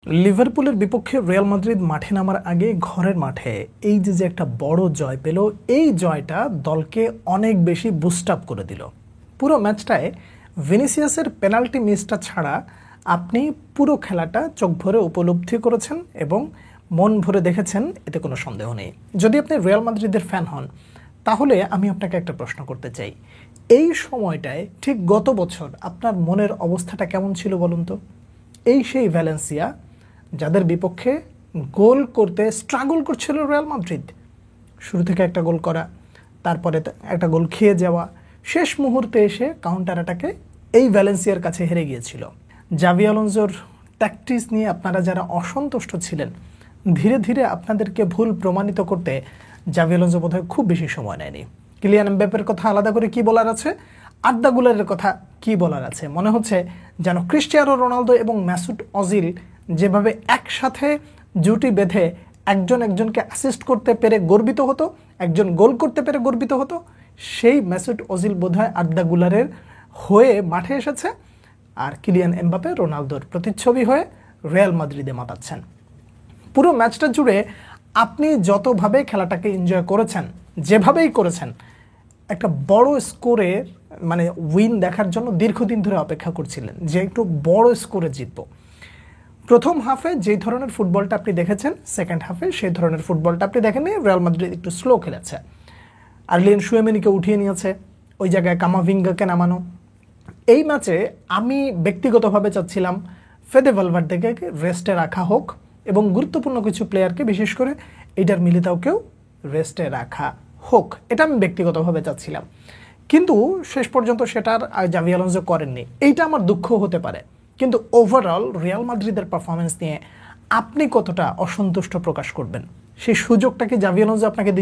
লিভারপুলের বিপক্ষে Real Madrid মাঠে নামার আগে ঘরের মাঠে এই যে একটা বড় জয় পেল, এই জয়টা দলকে অনেক বেশি বুস্ট আপ করে দিল। পুরো ম্যাচটায় ভিনিসিয়াসের পেনাল্টি মিসটা ছাড়া আপনি পুরো খেলাটা চোখ ভরে উপলব্ধি করেছেন এবং মন ভরে দেখেছেন, এতে কোনো সন্দেহ নেই। যদি আপনি রিয়াল মাদ্রিদের ফ্যান হন, তাহলে আমি আপনাকে একটা প্রশ্ন করতে চাই, এই সময়টায় ঠিক গত বছর আপনার মনের অবস্থাটা কেমন ছিল বলুন তো? এই সেই ভ্যালেন্সিয়া যাদের বিপক্ষে গোল করতে স্ট্রাগল করছিল রিয়াল মাদ্রিদ। শুরু থেকে একটা গোল করা, তারপরে একটা গোল খেয়ে যাওয়া, শেষ মুহূর্তে এসে কাউন্টার অ্যাটাকে এই ভ্যালেন্সিয়ার কাছে হেরে গিয়েছিল। জাভি আলোনসোর ট্যাকটিক্স নিয়ে আপনারা যারা অসন্তুষ্ট ছিলেন, ধীরে ধীরে আপনাদেরকে ভুল প্রমাণিত করতে জাভি আলোনসো বোধহয় খুব বেশি সময় নেয়নি। কিলিয়ান এমবাপ্পের কথা আলাদা করে কি বলার আছে, আর্দা গুলারের কথা কি বলার আছে? মনে হচ্ছে যেন ক্রিস্টিয়ানো রোনালদো এবং মেসুট ওজিল যেভাবে একসাথে জুটি বেঁধে একজন একজনকে অ্যাসিস্ট করতে পেরে গর্বিত হতো, একজন গোল করতে পেরে গর্বিত হতো, সেই মেসুট ওজিল বোধহয় আর্দা গুলারের হয়ে মাঠে এসেছে, আর কিলিয়ান এমবাপ্পে রোনালদোর প্রতিচ্ছবি হয়ে রিয়াল মাদ্রিদে মাতাচ্ছেন। পুরো ম্যাচটা জুড়ে আপনি যতভাবে খেলাটাকে এনজয় করেছেন, যেভাবেই করেছেন, একটা বড় স্কোরের মানে উইন দেখার জন্য দীর্ঘদিন ধরে অপেক্ষা করছিলেন যে একটু বড় স্কোরে জিতব। প্রথম হাফে যেই ধরনের ফুটবলটা আপনি দেখেছেন, সেকেন্ড হাফে সেই ধরনের ফুটবলটা আপনি দেখেননি। রিয়াল মাদ্রিদ একটু স্লো খেলেছে, আর্লিয়েন শুয়েমেনিকে উঠিয়ে নিয়েছে, ওই জায়গায় কামাভিঙ্গাকে নামানো। এই ম্যাচে আমি ব্যক্তিগতভাবে চাচ্ছিলাম ফেদে ভালভার্দেকে রেস্টে রাখা হোক এবং গুরুত্বপূর্ণ কিছু প্লেয়ারকে, বিশেষ করে এইডার মিলিতাওকেও রেস্টে রাখা হোক, এটা আমি ব্যক্তিগতভাবে চাচ্ছিলাম। কিন্তু শেষ পর্যন্ত সেটার জাভি আলোনসো করেননি, এইটা আমার দুঃখ হতে পারে। কিন্তু ওভারঅল রিয়াল মাদ্রিদের পারফরমেন্স নিয়ে আপনি কতটা অসন্তুষ্ট প্রকাশ করবেন, সেই সুযোগটা কি জাভি আলোনসো আপনাকে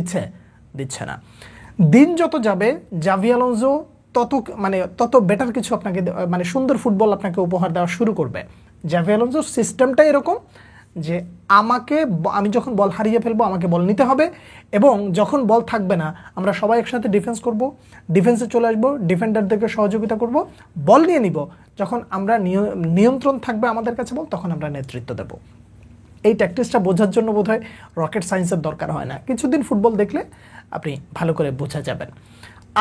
দিচ্ছে না। দিন যত যাবে জাভি আলোনসো তত বেটার কিছু আপনাকে সুন্দর ফুটবল আপনাকে উপহার দেওয়া শুরু করবে। জাভি আলোনসোর সিস্টেমটা এরকম যে আমি যখন বল হারিয়ে ফেলবো আমাকে বল নিতে হবে, এবং যখন বল থাকবে না আমরা সবাই একসাথে ডিফেন্স করব, ডিফেন্সে চলে আসবো, ডিফেন্ডারদেরকে সহযোগিতা করব, বল নিয়ে নিব। যখন আমরা নিয়ন্ত্রণ থাকবে আমাদের কাছে বল, তখন আমরা নেতৃত্ব দেব। এই ট্যাকটিক্সটা বোঝার জন্য বোধহয় রকেট সায়েন্সের দরকার হয় না, কিছুদিন ফুটবল দেখলে আপনি ভালো করে বোঝা যাবেন।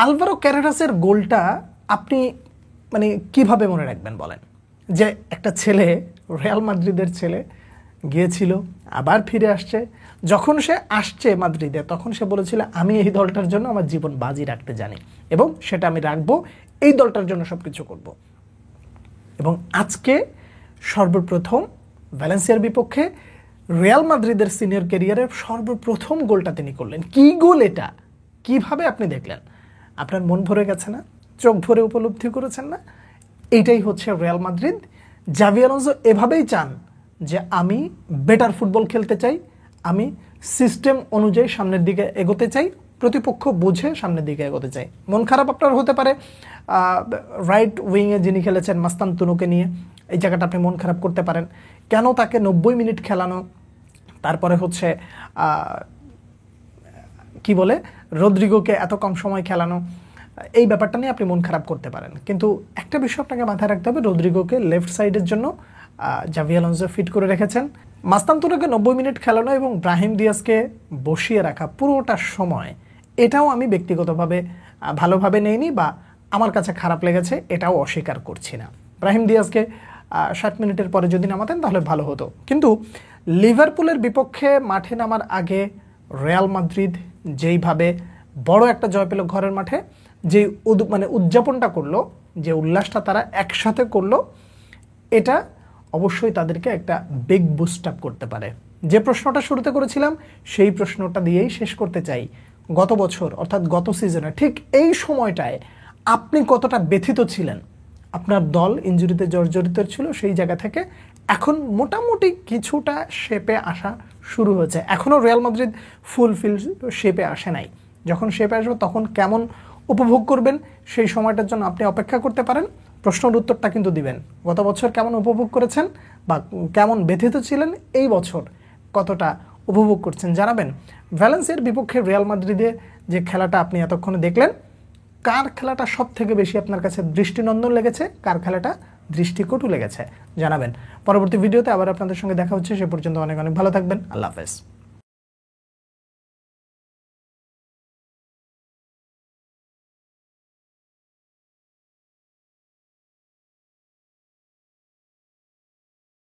আলভারো ক্যারেরাসের গোলটা আপনি কিভাবে মনে রাখবেন বলেন? যে একটা ছেলে, রিয়াল মাদ্রিদের ছেলে, গিয়েছিল, আবার ফিরে আসছে। যখন সে আসছে মাদ্রিদে, তখন সে বলেছিল আমি এই দলটার জন্য আমার জীবন বাজি রাখতে জানি এবং সেটা আমি রাখবো, এই দলটার জন্য সব কিছু করব। এবং আজকে সর্বপ্রথম ভ্যালেন্সিয়ার বিপক্ষে রিয়াল মাদ্রিদের সিনিয়র ক্যারিয়ারের সর্বপ্রথম গোলটা তিনি করলেন। কি গোল এটা! কিভাবে আপনি দেখলেন? আপনার মন ভরে গেছে না? চোখ ভরে উপলব্ধি করেছেন না? এইটাই হচ্ছে রিয়াল মাদ্রিদ। জাভি আলোনসো এভাবেই চান যে আমি বেটার ফুটবল খেলতে চাই, আমি সিস্টেম অনুযায়ী সামনের দিকে এগোতে চাই, প্রতিপক্ষ বুঝে সামনের দিকে এগোতে চাই। মন খারাপ আপনার হতে পারে রাইট উইংয়ে যিনি খেলেছেন মাস্তানতুনুকে নিয়ে, এই জায়গাটা আপনি মন খারাপ করতে পারেন। কেন তাকে 90 মিনিট খেলানো, তারপরে হচ্ছে কি বলে রদ্রিগোকে এত কম সময় খেলানো, এই ব্যাপারটা নিয়ে আপনি মন খারাপ করতে পারেন। কিন্তু একটা বিষয় আপনাকে মাথায় রাখতে হবে, রদ্রিগোকে লেফট সাইডের জন্য জাভি আলোনসো ফিট করে রেখেছেন। মাস্তানতুনুকে 90 মিনিট খেলানো এবং ব্রাহিম দিয়াজকে বসিয়ে রাখা পুরোটা সময়, এটাও আমি ব্যক্তিগতভাবে ভালোভাবে নেইনি বা আমার কাছে খারাপ লেগেছে, এটাও অস্বীকার করছি না। ব্রাহিম দিয়াজকে 60 মিনিটের পরে যদি নামাতেন তাহলে ভালো হতো। কিন্তু লিভারপুলের বিপক্ষে মাঠে নামার আগে রিয়াল মাদ্রিদ যেইভাবে বড় একটা জয় পেল ঘরের মাঠে, যে উদযাপনটা করলো, যে উল্লাসটা তারা একসাথে করলো, এটা অবশ্যই তাদেরকে একটা বিগ বুস্ট আপ করতে পারে। যে প্রশ্নটা শুরুতে করেছিলাম সেই প্রশ্নটা দিয়েই শেষ করতে চাই। গত বছর অর্থাৎ গত সিজনে ঠিক এই সময়টায় আপনি কতটা ব্যথিত ছিলেন? আপনার দল ইনজুরিতে জর্জরিত ছিল, সেই জায়গা থেকে এখন মোটামুটি কিছুটা শেপে আসা শুরু হয়েছে। এখনও রিয়াল মাদ্রিদ ফুলফিল শেপে আসে নাই। যখন শেপে আসবে তখন কেমন উপভোগ করবেন, সেই সময়টার জন্য আপনি অপেক্ষা করতে পারেন। প্রশ্নের উত্তরটা কিন্তু দিবেন, গত বছর কেমন উপভোগ করেছেন বা কেমন ব্যথিত ছিলেন, এই বছর কতটা উপভোগ করছেন জানাবেন। ভ্যালেন্সিয়ার বিপক্ষে রিয়াল মাদ্রিদে যে খেলাটা আপনি এতক্ষণে দেখলেন, কার খেলাটা সব থেকে বেশি আপনার কাছে দৃষ্টিনন্দন লেগেছে, কার খেলাটা দৃষ্টি কটু লেগেছে জানাবেন। পরবর্তী ভিডিওতে আবার আপনাদের সঙ্গে দেখা হচ্ছে, সে পর্যন্ত অনেক অনেক ভালো থাকবেন। আল্লাহ হাফেজ।